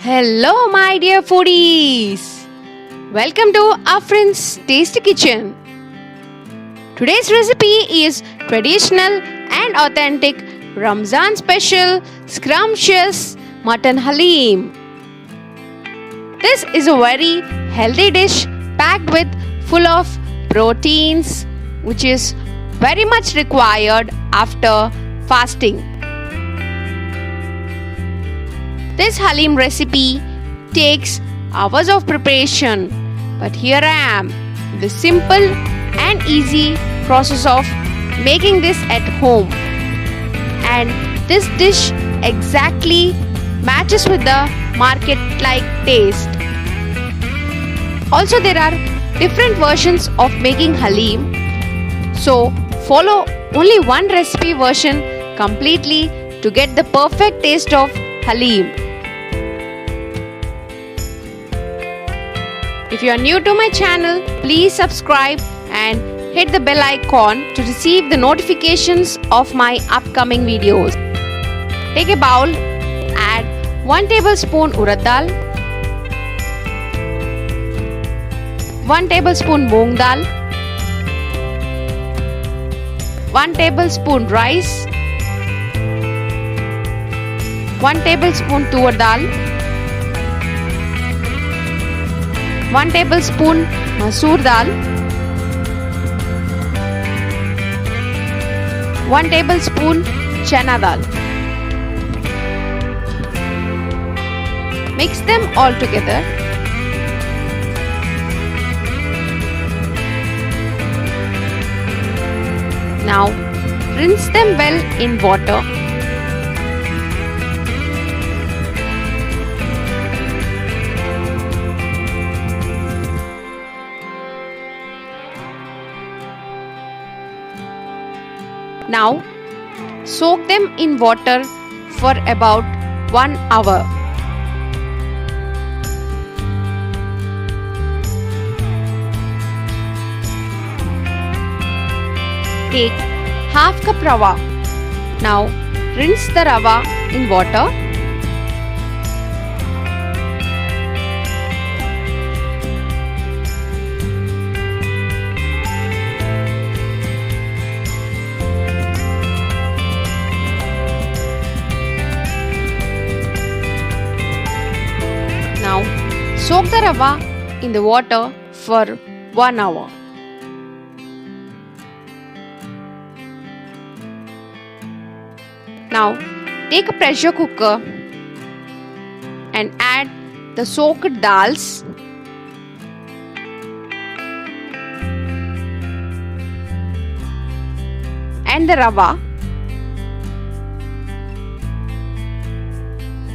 Hello my dear foodies! Welcome to Afreen's Tasty Kitchen. Today's recipe is traditional and authentic Ramadan special scrumptious Mutton Haleem. This is a very healthy dish packed with full of proteins which is very much required after fasting. This Haleem recipe takes hours of preparation, but here I am, the simple and easy process of making this at home. And this dish exactly matches with the market-like taste. Also, there are different versions of making Haleem, so follow only one recipe version completely to get the perfect taste of Haleem. If you are new to my channel, please subscribe and hit the bell icon to receive the notifications of my upcoming videos. Take a bowl, add 1 tablespoon urad dal, 1 tablespoon moong dal, 1 tablespoon rice, 1 tablespoon tur dal, 1 tablespoon masoor dal, 1 tablespoon chana dal. Mix them all together. Now rinse them well in water. Now, soak them in water for about 1 hour. Take half cup rava. Now, rinse the rava in water. Now, soak the rava in the water for 1 hour. Now, take a pressure cooker and add the soaked dals, and the rava,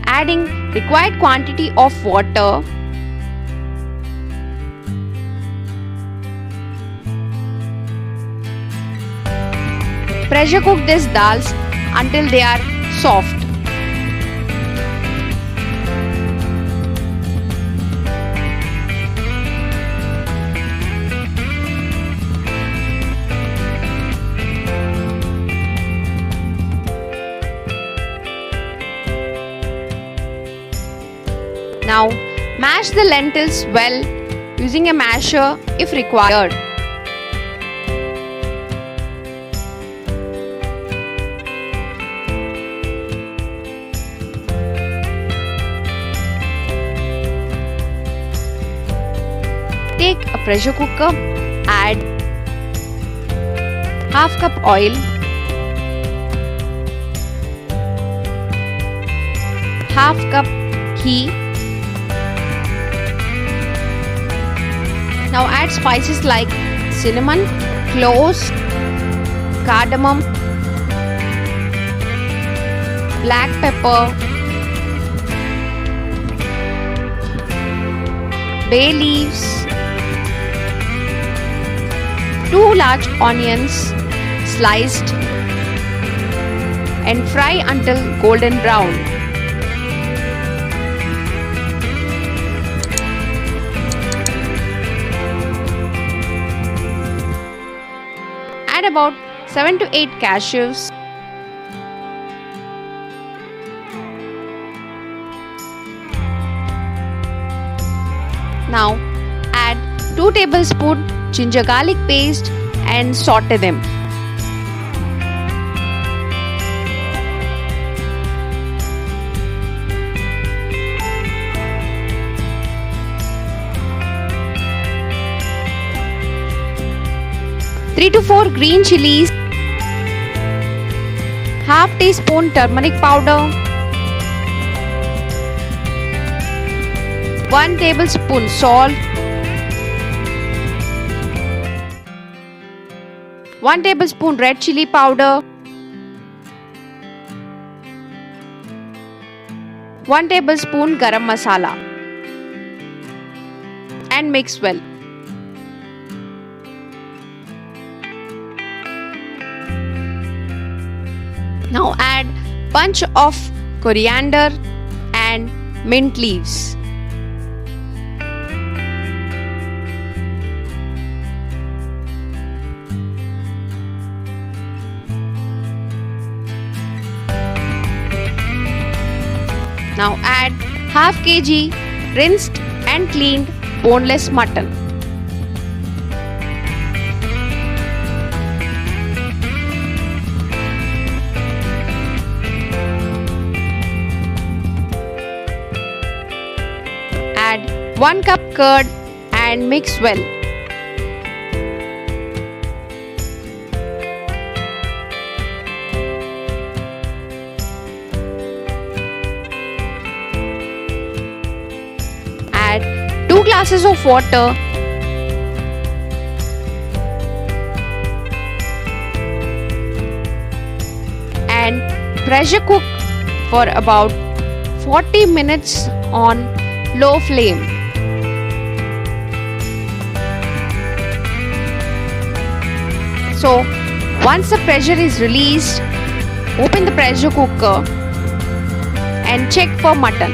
adding required quantity of water. Pressure cook these dals until they are soft. Now mash the lentils well using a masher if required. Take a pressure cooker, add half cup oil, half cup ghee. Now add spices like cinnamon, cloves, cardamom, black pepper, bay leaves, 2 large onions sliced, and fry until golden brown. Add about 7 to 8 cashews, Now add 2 tablespoons ginger garlic paste and saute them. Three to 4 green chilies, half teaspoon turmeric powder, 1 tablespoon salt, 1 tablespoon red chili powder, 1 tablespoon garam masala, and mix well. Now add bunch of coriander and mint leaves. Now add half kg rinsed and cleaned boneless mutton. Add 1 cup curd and mix well. Add 2 glasses of water. And pressure cook for about 40 minutes on low flame. So once the pressure is released, open the pressure cooker and check for mutton.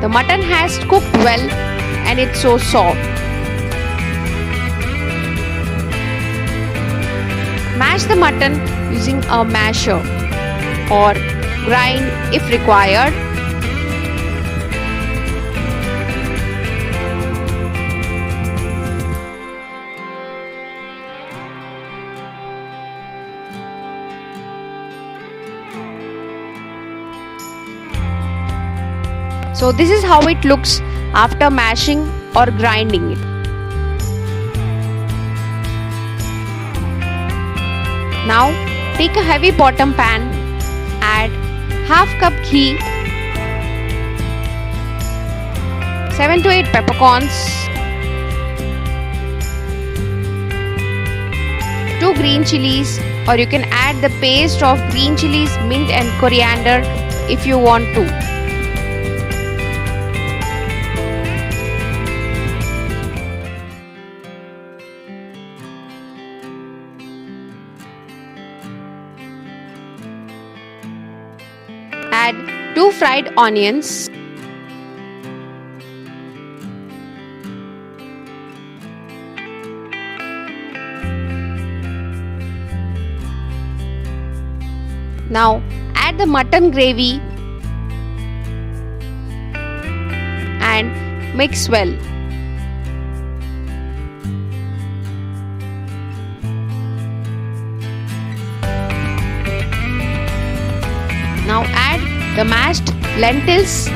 The mutton has cooked well and it's so soft. Mash the mutton using a masher or grind if required. So this is how it looks after mashing or grinding it. Now take a heavy bottom pan. Add half cup ghee, 7 to 8 peppercorns, 2 green chilies, or you can add the paste of green chilies, mint and coriander if you want to. Add 2 fried onions, now add the mutton gravy and mix well. Now add the mashed lentils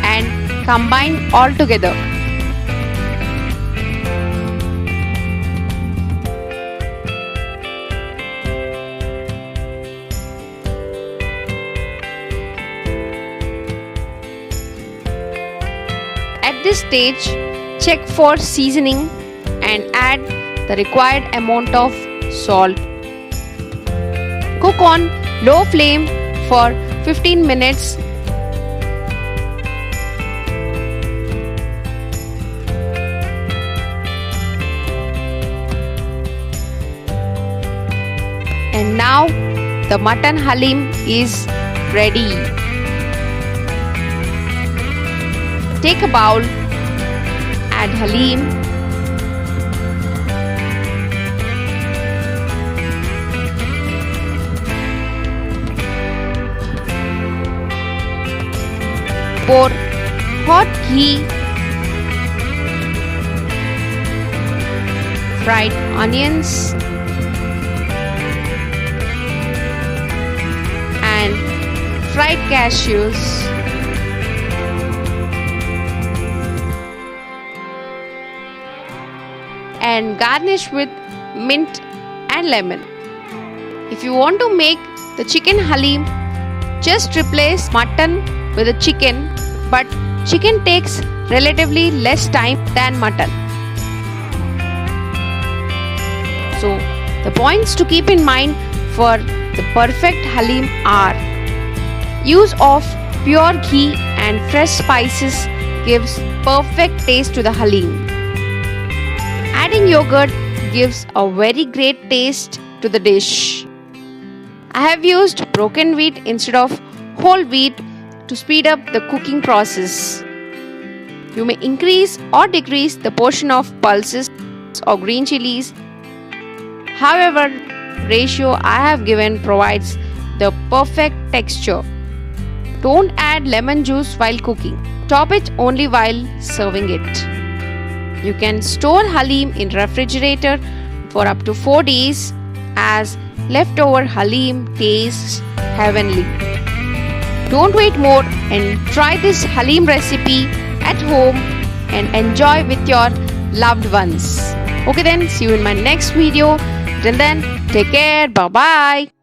and combine all together. At this stage, check for seasoning and add the required amount of salt. Cook on low flame for 15 minutes. And now the mutton haleem is ready. Take a bowl, add haleem, pour hot ghee, fried onions, and fried cashews, and garnish with mint and lemon. If you want to make the chicken halim, just replace mutton with a chicken, but chicken takes relatively less time than mutton. So, the points to keep in mind for the perfect halim are: use of pure ghee and fresh spices gives perfect taste to the halim. Adding yogurt gives a very great taste to the dish. I have used broken wheat instead of whole wheat to speed up the cooking process. You may increase or decrease the portion of pulses or green chilies. However, ratio I have given provides the perfect texture. Don't add lemon juice while cooking. Top it only while serving it. You can store halim in refrigerator for up to 4 days, as leftover halim tastes heavenly. Don't wait more and try this halim recipe at home and enjoy with your loved ones. Okay then, see you in my next video. Till then, take care. Bye bye.